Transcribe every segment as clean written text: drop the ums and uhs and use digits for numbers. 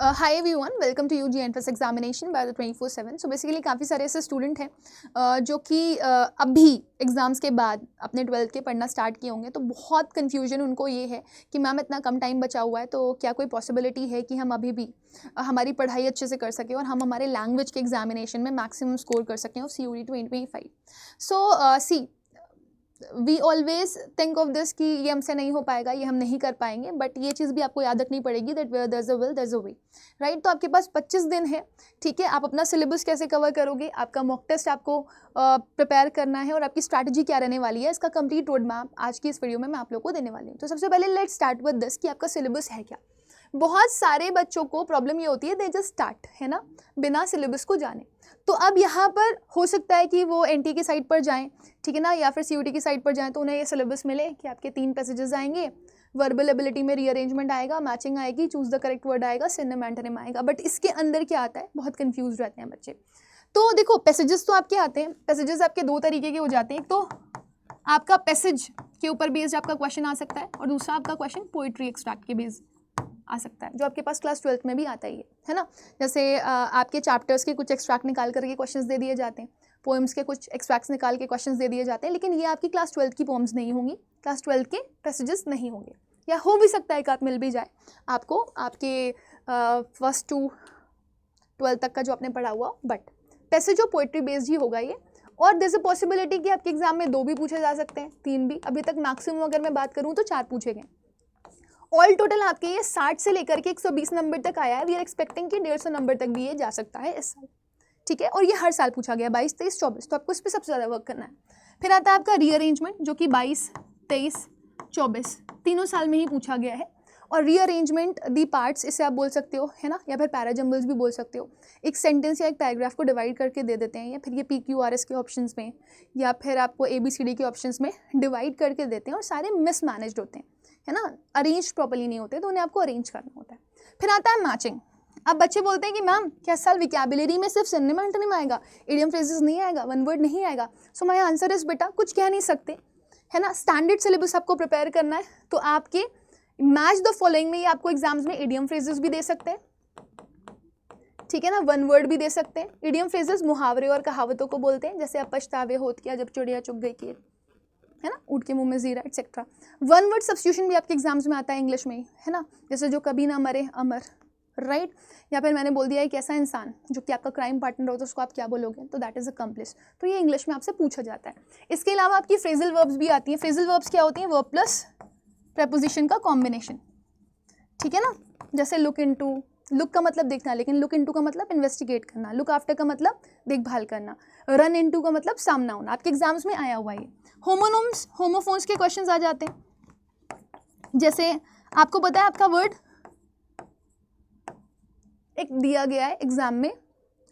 Hi everyone, welcome to UG entrance examination by the 24/7। So basically काफ़ी सारे ऐसे student हैं जो कि अभी एग्ज़ाम्स के बाद अपने 12th के पढ़ना स्टार्ट किए होंगे, तो बहुत कन्फ्यूजन उनको ये है कि मैम इतना कम टाइम बचा हुआ है, तो क्या कोई पॉसिबिलिटी है कि हम अभी भी हमारी पढ़ाई अच्छे से कर सकें और हम हमारे लैंग्वेज के एग्जामिनेशन में मैक्सिमम स्कोर कर सकें of CUET 2025। So see we always think of this कि ये हमसे नहीं हो पाएगा, ये हम नहीं कर पाएंगे, बट ये चीज़ भी आपको याद रखनी पड़ेगी that where there is a will there is a way, right. तो आपके पास 25 दिन है, ठीक है। आप अपना सिलेबस कैसे कवर करोगे, आपका मॉक टेस्ट आपको प्रिपेयर करना है और आपकी स्ट्रैटेजी क्या रहने वाली है, इसका कंप्लीट रोड मैप आज की इस वीडियो में मैं आप लोग को देने वाली हूँ। तो सबसे पहले लेट्स स्टार्ट विद दिस कि आपका सिलेबस है क्या। बहुत सारे बच्चों को प्रॉब्लम ये होती है, दे जस्ट स्टार्ट, है ना, बिना सिलेबस को जाने। तो अब यहाँ पर हो सकता है कि वो NT की साइट पर जाएं, ठीक है ना, या फिर CUET की साइट पर जाएं, तो उन्हें ये सिलेबस मिले कि आपके 3 पैसेजेस आएंगे, वर्बल एबिलिटी में रीअरेंजमेंट आएगा, मैचिंग आएगी, चूज द करेक्ट वर्ड आएगा, सिनोनिम एंटोनिम आएगा। बट इसके अंदर क्या आता है, बहुत कंफ्यूज रहते हैं बच्चे। तो देखो, पैसेजेस तो आपके आते हैं, पैसेजेस आपके 2 तरीके के हो जाते हैं। एक तो आपका पैसेज के ऊपर बेस्ड आपका क्वेश्चन आ सकता है और दूसरा आपका क्वेश्चन पोइट्री एक्सट्रैक्ट के बेस्ड आ सकता है, जो आपके पास क्लास 12th में भी आता ही है ना। जैसे आपके चैप्टर्स के कुछ एक्सट्रैक्ट निकाल करके क्वेश्चंस दे दिए जाते हैं, पोएम्स के कुछ एक्सट्रैक्ट्स निकाल के क्वेश्चंस दे दिए जाते हैं, लेकिन ये आपकी क्लास 12th की पोएम्स नहीं होंगी, क्लास 12th के पैसेजेस नहीं होंगे, या हो भी सकता है एक आध मिल भी जाए आपको आपके फर्स्ट टू 12th तक का जो आपने पढ़ा हुआ, बट पैसेज और पोइट्री बेस्ड ही होगा ये। और देयर इज अ पॉसिबिलिटी कि आपके एग्जाम में 2 भी पूछे जा सकते हैं, 3 भी। अभी तक मैक्सिमम अगर मैं बात करूँ तो 4 पूछे गए। ऑल टोटल आपके ये 60 से लेकर के 120 नंबर तक आया है। वी आर एक्सपेक्टिंग कि 150 नंबर तक भी ये जा सकता है इस साल, ठीक है। और ये हर साल पूछा गया, 22, 23, 24, तो आपको इस पर सबसे ज़्यादा वर्क करना है। फिर आता है आपका रीअरेंजमेंट, जो कि 22, 23, 24 तीनों साल में ही पूछा गया है। और रीअरेंजमेंट दी पार्ट्स, इसे आप बोल सकते हो, है ना, या फिर पैराजम्बल्स भी बोल सकते हो। एक सेंटेंस या एक पैराग्राफ को डिवाइड करके दे देते हैं, या फिर ये PQRS के ऑप्शंस में, या फिर आपको ABCD के ऑप्शंस में डिवाइड करके देते हैं, और सारे मिसमैनेज्ड होते हैं, है ना, अरेंज प्रॉपर्ली नहीं होते, तो उन्हें आपको अरेंज करना होता है। फिर आता है मैचिंग। अब बच्चे बोलते हैं कि मैम क्या इस साल विकैबुलरी में सिर्फ सिनोनिम एंटोनिम आएगा, इडियम फ्रेजेस नहीं आएगा, वन वर्ड नहीं आएगा। सो माय आंसर इज बेटा कुछ कह नहीं सकते, है ना। स्टैंडर्ड सिलेबस आपको प्रिपेयर करना है, तो आपके मैच द फॉलोइंग में ये आपको एग्जाम्स में इडियम फ्रेजेस भी दे सकते हैं, ठीक है ना, वन वर्ड भी दे सकते हैं। इडियम फ्रेजेस मुहावरे और कहावतों को बोलते हैं, जैसे अब पछतावे होत किया जब चिड़िया चुग गई की, है ना, ऊँट के मुंह में जीरा, एक्सेट्रा। वन वर्ड सब्स्टिट्यूशन भी आपके एग्जाम्स में आता है इंग्लिश में, है ना, जैसे जो कभी ना मरे अमर, राइट। या फिर मैंने बोल दिया एक ऐसा इंसान जो कि आपका क्राइम पार्टनर हो, तो उसको आप क्या बोलोगे, तो दैट इज अकम्प्लिस। तो ये इंग्लिश में आपसे पूछा जाता है। इसके अलावा आपकी फ्रेजल वर्ब्स भी आती हैं। फ्रेजल वर्ब्स क्या होती हैं, वर्ब प्लस प्रेपोजिशन का कॉम्बिनेशन, ठीक है ना। जैसे लुक इनटू, लुक का मतलब देखना, लेकिन लुक इनटू का मतलब इन्वेस्टिगेट करना। लुक आफ्टर का मतलब देखभाल करना। रन इनटू का मतलब सामना होना। आपके एग्जाम्स में आया हुआ है। होमोनोम्स, होमोफोन्स के क्वेश्चंस आ जाते हैं। जैसे आपको पता है आपका वर्ड एक दिया गया है एग्जाम में,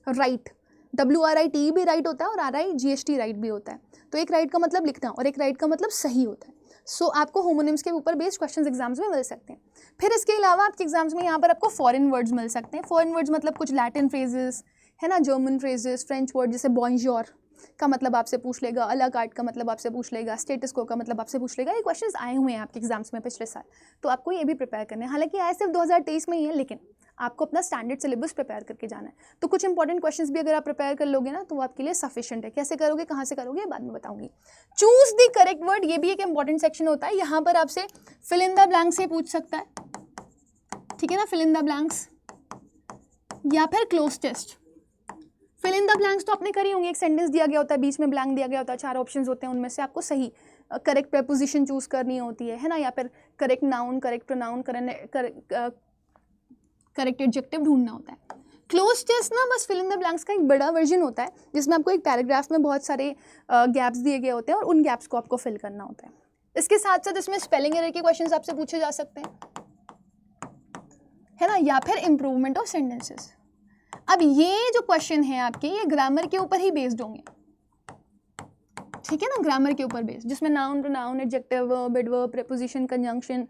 राइट, WRIT भी राइट होता है और RIGHT राइट भी होता है। तो एक राइट का मतलब लिखना और एक राइट का मतलब सही होता है। सो आपको होमोनिम्स के ऊपर बेस्ड क्वेश्चंस एग्जाम्स में मिल सकते हैं। फिर इसके अलावा आपके एग्जाम्स में यहाँ पर आपको फॉरेन वर्ड्स मिल सकते हैं। फॉरेन वर्ड्स मतलब कुछ लैटिन फ्रेजेस, है ना, जर्मन फ्रेजेस, फ्रेंच वर्ड, जैसे बॉन्जोर का मतलब आपसे पूछ लेगा, अला कार्ड का मतलब आपसे पूछ लेगा, स्टेटस को का मतलब आपसे पूछ लेगा। ये क्वेश्चंस आए हुए हैं आपके एग्जाम्स में पिछले साल, तो आपको ये भी प्रिपेयर करना है। हालांकि आए सिर्फ 2023 में ही है, लेकिन आपको अपना स्टैंडर्ड सिलेबस प्रिपेयर करके जाना है। तो कुछ इंपॉर्टेंट क्वेश्चंस भी अगर आप प्रिपेयर कर लोगे ना, तो वो आपके लिए सफिशिएंट है। कैसे करोगे, कहाँ से करोगे, बाद में बताऊंगी। चूज द करेक्ट वर्ड, ये भी एक इंपॉर्टेंट सेक्शन होता है। यहाँ पर आपसे फिल इन द ब्लैंक से पूछ सकता है, ठीक है ना, फिल इन द ब्लैंक्स, या फिर cloze test. Fill in the blanks तो आपने करी होंगी, एक सेंटेंस दिया गया होता है, बीच में ब्लैंक दिया गया होता है, 4 ऑप्शंस होते हैं, उनमें से आपको सही करेक्ट प्रेपोजिशन चूज करनी होती है ना, या फिर correct noun, correct pronoun, correct adjective ढूंढना होता है। क्लोज टेस्ट ना बस फिल इन द ब्लैंक्स का एक बड़ा वर्जन होता है, जिसमें आपको एक पैराग्राफ में बहुत सारे गैप्स दिए गए होते हैं और उन गैप्स को आपको फिल करना होता है। इसके साथ साथ इसमें स्पेलिंग एरर के क्वेश्चंस आपसे पूछे जा सकते हैं, है ना, या फिर इम्प्रूवमेंट ऑफ सेंटेंसेस। अब ये जो क्वेश्चन है आपके, ये ग्रामर के ऊपर ही बेस्ड होंगे, ठीक है ना, ग्रामर के ऊपर बेस्ड, जिसमें noun, pronoun, adjective, verb, adverb, preposition, conjunction,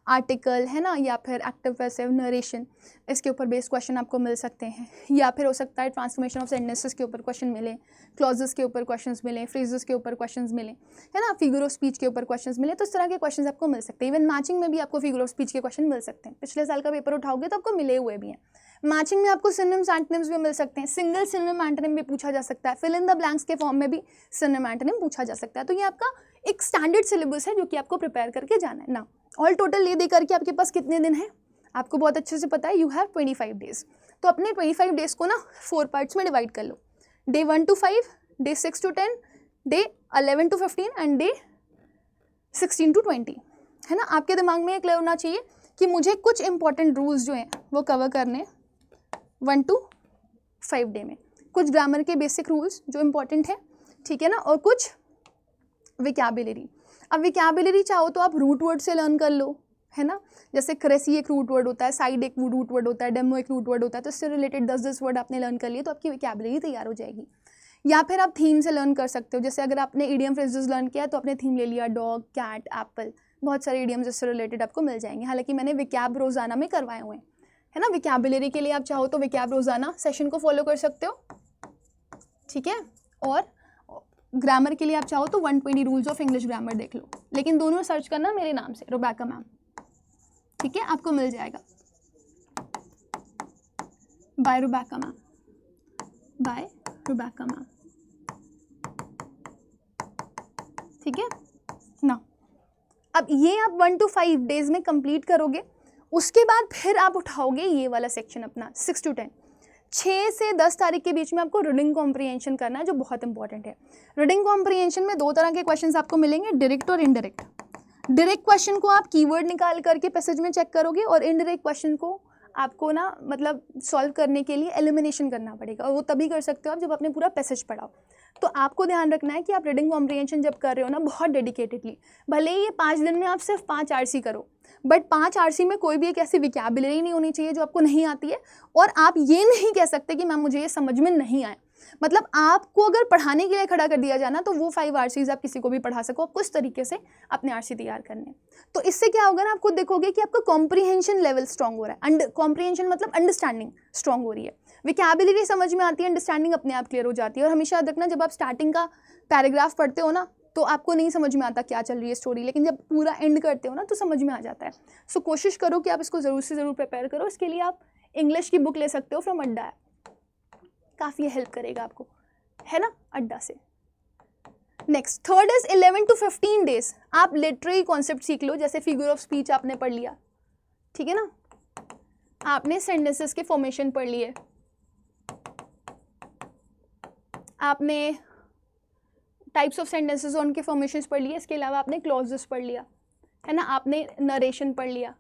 article, है ना, या फिर एक्टिव, पैसिव, नरेशन, इसके ऊपर बेस्ड क्वेश्चन आपको मिल सकते हैं। या फिर हो सकता है ट्रांसफॉर्मेशन ऑफ सेंटेंसेस के ऊपर क्वेश्चन मिले, क्लॉजेस के ऊपर क्वेश्चंस मिले, फ्रेजेस के ऊपर क्वेश्चंस मिले, है ना, फिगर ऑफ स्पीच के ऊपर क्वेश्चंस मिले। तो इस तरह के क्वेश्चंस आपको मिल सकते हैं। इवन मैचिंग में भी आपको फिगर ऑफ स्पीच के क्वेश्चन मिल सकते हैं। पिछले साल का पेपर उठाओगे तो आपको मिले हुए भी हैं, मैचिंग में आपको सिनोनिम्स एंटोनिम्स भी मिल सकते हैं, सिंगल सिनोनिम एंटोनिम भी पूछा जा सकता है, फिल इन द ब्लैंक्स के फॉर्म में भी सिनोनिम एंटोनिम पूछा जा सकता है। तो ये आपका एक स्टैंडर्ड सिलेबस है जो कि आपको प्रिपेयर करके जाना है ना। ऑल टोटल ये दे करके आपके पास कितने दिन है आपको बहुत अच्छे से पता है, यू हैव 25 डेज। तो अपने 25 डेज को ना 4 पार्ट्स में डिवाइड कर लो, day 1 to 5, day 6 to 10, day 11 to 15 and day 16 to 20, है ना। आपके दिमाग में ये क्लियर होना चाहिए कि मुझे कुछ इंपॉर्टेंट रूल्स जो हैं वो कवर करने 1 to 5 डे में, कुछ ग्रामर के बेसिक रूल्स जो इंपॉर्टेंट है, ठीक है ना, और कुछ विकैबुलरी। अब विकैबुलरी चाहो तो आप रूट वर्ड से लर्न कर लो, है ना, जैसे क्रेसी एक रूट वर्ड होता है, साइड एक रूट वर्ड होता है, डेमो एक रूट वर्ड होता है, तो इससे रिलेटेड 10-10 वर्ड आपने लर्न कर लिए तो आपकी विकैबुलरी तैयार हो जाएगी। या फिर आप थीम से लर्न कर सकते हो, जैसे अगर आपने इडियम फ्रेजेस लर्न किया तो आपने थीम ले लिया, डॉग, कैट, एप्पल, बहुत सारे इडियम्स इससे रिलेटेड आपको मिल जाएंगे। हालांकि मैंने विकैब रोजाना में करवाए हुए हैं, है ना। विकैबुलरी के लिए आप चाहो तो विकैब रोजाना सेशन को फॉलो कर सकते हो, ठीक है, और ग्रामर के लिए आप चाहो तो 120 रूल्स ऑफ इंग्लिश ग्रामर देख लो, लेकिन दोनों सर्च करना मेरे नाम से, रुबैका मैम, ठीक है, आपको मिल जाएगा, bye Rebecca ma'am, bye Rebecca ma'am, ठीक है ना। अब ये आप 1 to 5 डेज में कंप्लीट करोगे, उसके बाद फिर आप उठाओगे ये वाला सेक्शन अपना 6 to 10। 6 से 10 तारीख के बीच में आपको रीडिंग कॉम्प्रिहेंशन करना है, जो बहुत इंपॉर्टेंट है। रीडिंग कॉम्प्रिहेंशन में 2 तरह के क्वेश्चंस आपको मिलेंगे, डायरेक्ट और इनडायरेक्ट। डायरेक्ट क्वेश्चन को आप कीवर्ड निकाल करके पैसेज में चेक करोगे, और इनडायरेक्ट क्वेश्चन को आपको ना मतलब सॉल्व करने के लिए एलिमिनेशन करना पड़ेगा, और वो तभी कर सकते हो आप जब आपने पूरा पैसेज पढ़ाओ। तो आपको ध्यान रखना है कि आप रीडिंग कॉम्प्रिहेंशन जब कर रहे हो ना बहुत डेडिकेटेडली, भले ही ये 5 दिन में आप सिर्फ 5 आरसी करो, बट 5 आरसी में कोई भी एक ऐसी विकैबुलरी नहीं होनी चाहिए जो आपको नहीं आती है, और आप ये नहीं कह सकते कि मैम मुझे ये समझ में नहीं आया। मतलब आपको अगर पढ़ाने के लिए खड़ा कर दिया जाना तो वो 5 आरसीज आप किसी को भी पढ़ा सको, कुछ तरीके से अपने आरसी तैयार करने। तो इससे क्या होगा ना, आप खुद देखोगे कि आपका कॉम्प्रिहेंशन लेवल स्ट्रॉन्ग हो रहा है, कॉम्प्रिहेंशन मतलब अंडरस्टैंडिंग स्ट्रॉन्ग हो रही है, विकैबुलरी समझ में आती है, अंडरस्टैंडिंग अपने आप क्लियर हो जाती है। और हमेशा याद रखना, जब आप स्टार्टिंग का पैराग्राफ पढ़ते हो ना तो आपको नहीं समझ में आता क्या चल रही है स्टोरी, लेकिन जब पूरा एंड करते हो ना तो समझ में आ जाता है। सो कोशिश करो कि आप इसको ज़रूर से ज़रूर प्रिपेयर करो। इसके लिए आप इंग्लिश की बुक ले सकते हो फ्रॉम अड्डा ऐप, काफ़ी हेल्प करेगा आपको, है ना, अड्डा से। Next third is 11 to 15 days आप लिटरेरी कॉन्सेप्ट सीख लो, जैसे फिगर ऑफ स्पीच आपने पढ़ लिया, ठीक है ना, आपने सेंटेंसेस के फॉर्मेशन पढ़ लिए, आपने टाइप्स ऑफ सेंटेंसेस और उनके फॉर्मेशंस पढ़ लिए, इसके अलावा आपने क्लॉजेस पढ़ लिया, है ना, आपने नरेशन पढ़ लिया,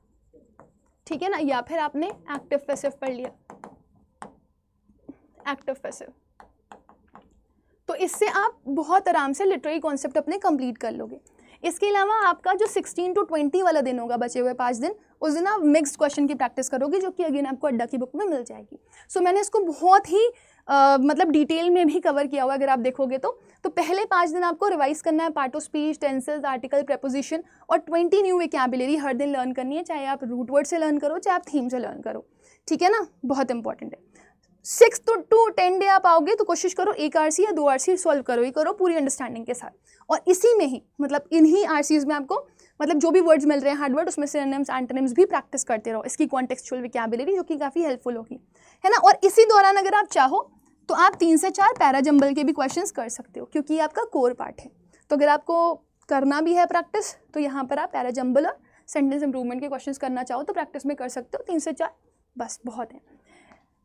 ठीक है ना, या फिर आपने एक्टिव पैसिव पढ़ लिया, एक्टिव पैसिव। तो इससे आप बहुत आराम से लिटरेरी कॉन्सेप्ट अपने कंप्लीट कर लोगे। इसके अलावा आपका जो 16 to 20 वाला दिन होगा, बचे हुए 5 दिन, उस दिन आप मिक्स्ड क्वेश्चन की प्रैक्टिस करोगे, जो कि अगेन आपको अड्डा की बुक में मिल जाएगी। सो मैंने इसको बहुत ही मतलब डिटेल में भी कवर किया हुआ, अगर आप देखोगे तो पहले 5 दिन आपको रिवाइज करना है, part of speech, tenses, article, preposition, और 20 न्यू वोकैबुलरी हर दिन लर्न करनी है, चाहे आप रूट वर्ड से लर्न करो, चाहे आप थीम से लर्न करो, ठीक है ना, बहुत इंपॉर्टेंट है। 6 to 10 डे आप आओगे तो कोशिश करो 1 आरसी या 2 आरसी सॉल्व करो ही करो पूरी अंडरस्टैंडिंग के साथ, और इसी में ही मतलब इन्हीं आरसीज में आपको मतलब जो भी वर्ड्स मिल रहे हैं हार्ड वर्ड, उसमें सिनोनिम्स एंटोनिम्स भी प्रैक्टिस करते रहो, इसकी कॉन्टेक्सचुअल वोकैबुलरी, जो कि काफ़ी हेल्पफुल होगी, है ना। और इसी दौरान अगर आप चाहो तो आप 3 से 4 पैराजंबल के भी क्वेश्चंस कर सकते हो, क्योंकि ये आपका कोर पार्ट है। तो अगर आपको करना भी है प्रैक्टिस तो यहाँ पर आप पैराजंबल और सेंटेंस इंप्रूवमेंट के क्वेश्चंस करना चाहो तो प्रैक्टिस में कर सकते हो, 3 से 4 बस बहुत है।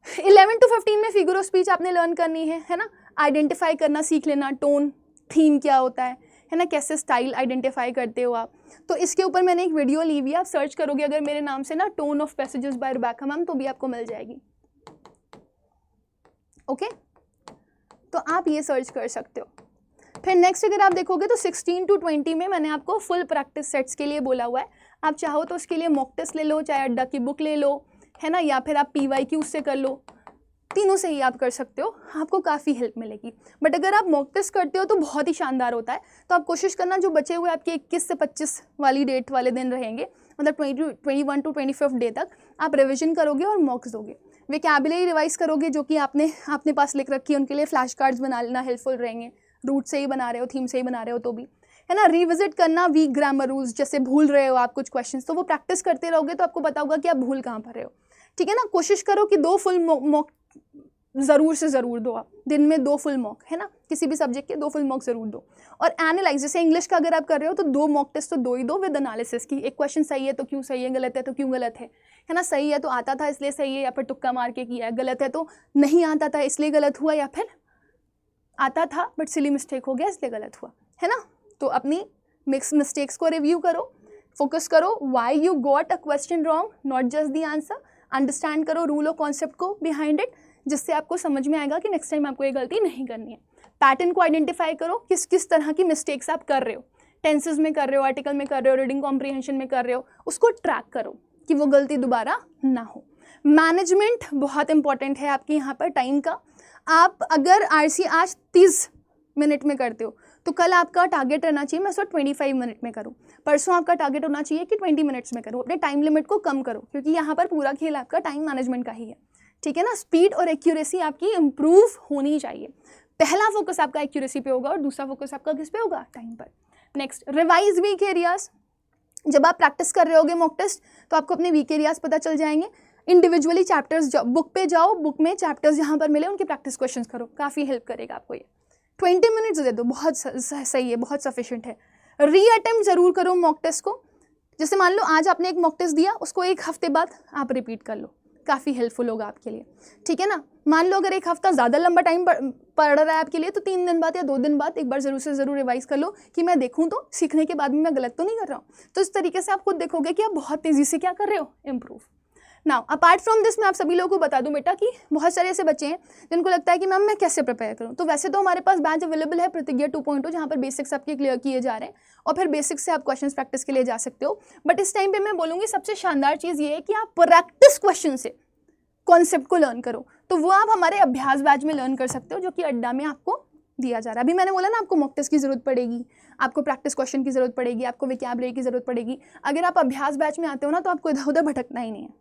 11 to 15 में फिगर ऑफ स्पीच आपने लर्न करनी है ना, आइडेंटिफाई करना सीख लेना, टोन, थीम क्या होता है ना, कैसे स्टाइल आइडेंटिफाई करते हो आप। तो इसके ऊपर मैंने एक वीडियो ली हुई है, आप सर्च करोगे अगर मेरे नाम से ना, tone of passages by Rebecca ma'am, तो भी आपको मिल जाएगी, ओके। तो आप ये सर्च कर सकते हो। फिर नेक्स्ट अगर आप देखोगे तो 16 to 20 में मैंने आपको फुल प्रैक्टिस सेट्स के लिए बोला हुआ है, आप चाहो तो उसके लिए मॉक टेस्ट ले लो, चाहे अड्डा की बुक ले लो, है ना, या फिर आप PYQ से कर लो, तीनों से ही आप कर सकते हो, आपको काफ़ी हेल्प मिलेगी। बट अगर आप मॉक टेस्ट करते हो तो बहुत ही शानदार होता है। तो आप कोशिश करना जो बचे हुए आपके 21 से 25 वाली डेट वाले दिन रहेंगे, मतलब 21 to 25 डे तक आप रिविजन करोगे और मॉक्स दोगे, वोकैबुलरी रिवाइज करोगे, जो कि आपने पास लिख रखी है, उनके लिए फ्लैश कार्ड्स बना लेना हेल्पफुल रहेंगे, रूट से ही बना रहे हो, थीम से ही बना रहे हो तो भी, है ना। रिविजिट करना वीक ग्रामर रूल्स, जैसे भूल रहे हो आप कुछ क्वेश्चंस, तो वो प्रैक्टिस करते रहोगे तो आपको पता होगा कि आप भूल कहाँ पर रहे हो, ठीक है ना। कोशिश करो कि 2 फुल मॉक ज़रूर से ज़रूर दो आप, दिन में 2 फुल मॉक, है ना, किसी भी सब्जेक्ट के 2 फुल मॉक ज़रूर दो। और एनालाइज, जैसे इंग्लिश का अगर आप कर रहे हो तो 2 मॉक टेस्ट तो 2 ही दो विद एनालिसिस की, एक क्वेश्चन सही है तो क्यों सही है, गलत है तो क्यों गलत है ना, सही है तो आता था इसलिए सही है या फिर तुक्का मार के किया है, गलत है तो नहीं आता था इसलिए गलत हुआ, या फिर आता था बट सिली मिस्टेक हो गया इसलिए गलत हुआ, है ना। तो अपनी मिस्टेक्स को रिव्यू करो, फोकस करो why you got a question wrong, not just the answer. Understand करो रूल और कॉन्सेप्ट को बिहाइंड इट, जिससे आपको समझ में आएगा कि नेक्स्ट टाइम आपको ये गलती नहीं करनी है। पैटर्न को आइडेंटिफाई करो, किस किस तरह की मिस्टेक्स आप कर रहे हो, टेंसेस में कर रहे हो, आर्टिकल में कर रहे हो, रीडिंग कॉम्प्रीहेंशन में कर रहे हो, उसको ट्रैक करो कि वो गलती दोबारा ना हो। मैनेजमेंट बहुत इंपॉर्टेंट है आपके यहाँ पर टाइम का। आप अगर RC आज 30 मिनट में करते हो तो कल आपका टारगेट रहना चाहिए मैं उसको 25 मिनट में करूँ, परसों आपका टारगेट होना चाहिए कि 20 मिनट्स में करूँ। अपने टाइम लिमिट को कम करो, क्योंकि यहाँ पर पूरा खेल आपका टाइम मैनेजमेंट का ही है, ठीक है ना। स्पीड और एक्यूरेसी आपकी इम्प्रूव होनी चाहिए। पहला फोकस आपका एक्यूरेसी पे होगा और दूसरा फोकस आपका किस पे होगा, टाइम पर। Next, revise weak areas. जब आप प्रैक्टिस कर रहे होगे मॉक टेस्ट तो आपको अपने वीक एरियाज पता चल जाएंगे। इंडिविजुअली चैप्टर्स बुक पे जाओ, बुक में चैप्टर्स जहाँ पर मिले उनके प्रैक्टिस क्वेश्चंस करो, काफ़ी हेल्प करेगा आपको ये। 20 मिनट्स दे दो, बहुत सही है, बहुत सफिशिएंट है। री अटेम्प्ट ज़रूर करो मॉक टेस्ट को। जैसे मान लो आज आपने एक मॉक टेस्ट दिया, उसको 1 हफ्ते बाद आप रिपीट कर लो, काफ़ी हेल्पफुल होगा आपके लिए, ठीक है ना। मान लो अगर 1 हफ्ता ज़्यादा लंबा टाइम पड़ रहा है आपके लिए, तो 3 दिन बाद या 2 दिन बाद एक बार ज़रूर से ज़रूर रिवाइज कर लो कि मैं देखूँ तो सीखने के बाद भी मैं गलत तो नहीं कर रहा हूँ। तो इस तरीके से आप खुद देखोगे कि आप बहुत तेज़ी से क्या कर रहे हो, improve. Now apart from this मैं आप सभी लोगों को बता दूं बेटा कि बहुत सारे ऐसे बच्चे हैं जिनको लगता है कि मैम मैं कैसे प्रिपेयर करूं। तो वैसे तो हमारे पास बैच अवेलेबल है प्रतिज्ञा 2.0, जहां पर बेसिक्स आपके क्लियर किए जा रहे हैं और फिर बेसिक्स से आप क्वेश्चंस प्रैक्टिस के लिए जा सकते हो। बट इस टाइम पे मैं बोलूँगी सबसे शानदार चीज़ ये है कि आप प्रैक्टिस क्वेश्चन से कॉन्सेप्ट को लर्न करो। तो वो आप हमारे अभ्यास बैच में लर्न कर सकते हो, जो कि अड्डा में आपको दिया जा रहा है। अभी मैंने बोला ना आपको मॉक टेस्ट की ज़रूरत पड़ेगी, आपको प्रैक्टिस क्वेश्चन की ज़रूरत पड़ेगी, आपको वोकैबुलरी की ज़रूरत पड़ेगी। अगर आप अभ्यास बैच में आते हो ना तो आपको इधर उधर भटकना ही नहीं है।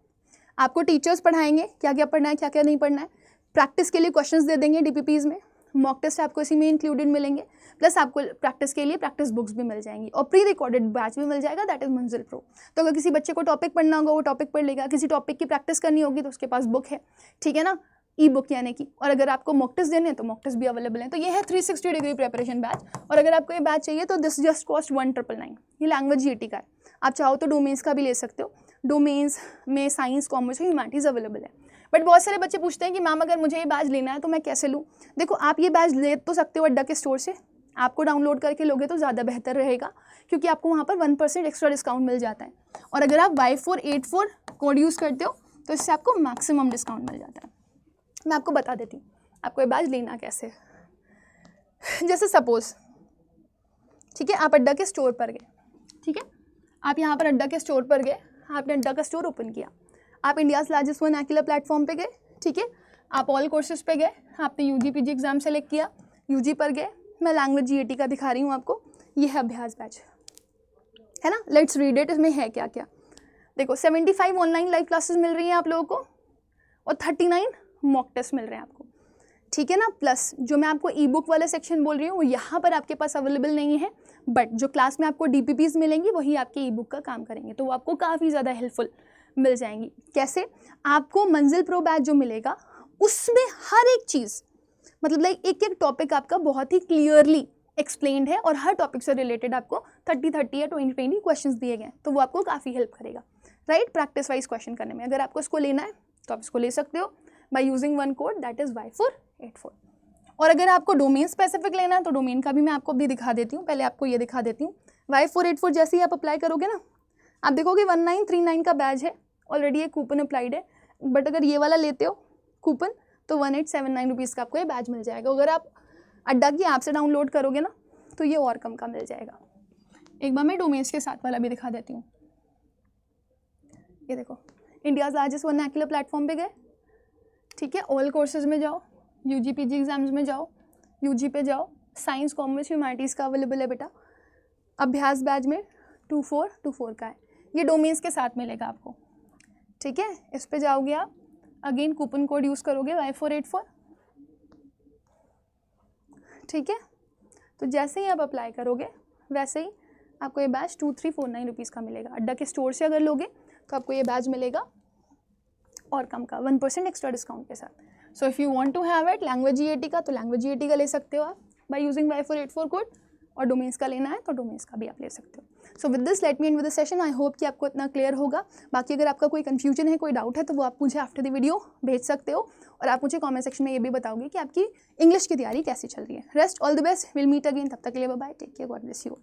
आपको टीचर्स पढ़ाएंगे क्या क्या पढ़ना है क्या क्या नहीं पढ़ना है, प्रैक्टिस के लिए क्वेश्चंस दे देंगे DPPs में, मॉक टेस्ट आपको इसी में इंक्लूडेड मिलेंगे, प्लस आपको प्रैक्टिस के लिए प्रैक्टिस बुक्स भी मिल जाएंगी और प्री रिकॉर्डेड बैच भी मिल जाएगा, दैट इज मंजिल प्रो। तो अगर किसी बच्चे को टॉपिक पढ़ना होगा वो टॉपिक पढ़ लेगा, किसी टॉपिक की प्रैक्टिस करनी होगी तो उसके पास बुक है, ठीक है ना, ई-बुक यानी कि। और अगर आपको मॉक टेस्ट देने हैं तो मॉक टेस्ट भी अवेलेबल है। तो ये है 360 डिग्री प्रिपरेशन बैच। और अगर आपको ये बैच चाहिए तो दिस जस्ट कॉस्ट 1999। ये लैंग्वेज GT का है, आप चाहो तो डोमेन्स का भी ले सकते हो। डोमेन्स में साइंस, कॉमर्स और ह्यूमैनिटीज़ अवेलेबल है। बट बहुत सारे बच्चे पूछते हैं कि मैम अगर मुझे ये बैच लेना है तो मैं कैसे लूँ। देखो आप ये बैच ले तो सकते हो अड्डा के स्टोर से, आपको डाउनलोड करके लोगे तो ज़्यादा बेहतर रहेगा, क्योंकि आपको वहाँ पर 1% एक्स्ट्रा डिस्काउंट मिल जाता है। और अगर आप Y484 कोड यूज़ करते हो तो इससे आपको मैक्सिमम डिस्काउंट मिल जाता है। मैं आपको बता देती हूँ आपको ये बैच लेना कैसे। जैसे सपोज़, ठीक है, आप अड्डा के स्टोर पर गए, ठीक है, आप यहाँ पर अड्डा के स्टोर पर गए, आपने अड्डा का स्टोर ओपन किया, आप इंडियाज़ लार्जेस्ट वर्नाक्युलर प्लेटफॉर्म पे गए, ठीक है, आप ऑल कोर्सेज पे गए, आपने UG PG एग्जाम सेलेक्ट किया, UG पर गए। मैं लैंग्वेज GAT का दिखा रही हूँ आपको, ये है अभ्यास बैच, है ना। लेट्स रीड इट, इसमें है क्या क्या। देखो 75 ऑनलाइन लाइव क्लासेस मिल रही हैं आप लोगों को और 39 मॉक टेस्ट मिल रहे हैं आपको, ठीक है ना। प्लस जो मैं आपको ई-बुक वाले सेक्शन बोल रही हूँ वो यहाँ पर आपके पास अवेलेबल नहीं है, बट जो क्लास में आपको DPPs मिलेंगी वही आपके ई-बुक का काम करेंगे, तो वो आपको काफ़ी ज़्यादा हेल्पफुल मिल जाएंगी। कैसे, आपको मंजिल प्रो बैच जो मिलेगा उसमें हर एक चीज़, मतलब लाइक एक एक टॉपिक आपका बहुत ही क्लियरली एक्सप्लेन्ड है और हर टॉपिक से रिलेटेड आपको 30 या 20 क्वेश्चंस दिए गए हैं, तो वो आपको काफ़ी हेल्प करेगा, राइट, प्रैक्टिस वाइज क्वेश्चन करने में। अगर आपको इसको लेना है तो आप इसको ले सकते हो by using one code, that is Y484। और अगर आपको डोमेन स्पेसिफिक लेना है तो डोमेन का भी मैं आपको भी दिखा देती हूँ। पहले आपको ये दिखा देती हूँ, Y484 जैसे ही आप अप्लाई करोगे ना, आप देखोगे 1939 का बैच है, ऑलरेडी एक कूपन अप्लाइड है। बट अगर ये वाला लेते हो कूपन तो 1879 रुपीज़ का आपको ये बैच मिल जाएगा। अगर आप अड्डा की ऐप से डाउनलोड करोगे ना तो ये और कम का मिल जाएगा। एक बार मैं डोमेन्स के साथ वाला भी दिखा देती हूँ। ये देखो, इंडियाज़ लार्जेस्ट वर्नाक्युलर प्लेटफॉर्म पे गए, ठीक है, ऑल कोर्सेज में जाओ, UG PG एग्जाम्स में जाओ, UG पे जाओ, साइंस, कॉमर्स, ह्यूमैनिटीज़ का अवेलेबल है बेटा। अभ्यास बैच में 2424 का है, ये डोमेन्स के साथ मिलेगा आपको, ठीक है। इस पे जाओगे आप, अगेन कूपन कोड यूज़ करोगे Y484, ठीक है। तो जैसे ही आप अप्लाई करोगे वैसे ही आपको ये बैच 2349 रुपीज़ का मिलेगा। अड्डा के स्टोर से अगर लोगे तो आपको ये बैच मिलेगा और कम का 1% एक्स्ट्रा डिस्काउंट के साथ। So if you want to have it language EAT का, तो लैंग्वेज ईएटी का ले सकते हो आप बाय यूजिंग Y484 कोड, और डोमेन्स का लेना है तो डोमेन्स का भी आप ले सकते हो। So with this let me and with the session. I hope कि आपको इतना क्लियर होगा। बाकी अगर आपका कोई कन्फ्यूजन है, कोई डाउट है, तो वो आप मुझे आफ्टर द वीडियो भेज सकते हो, और आप मुझे कमेंट सेक्शन में ये भी बताओगे कि आपकी इंग्लिश की तैयारी कैसी चल रही है। Rest all the best, will meet again, तब तक के लिए bye bye, take care, God bless you.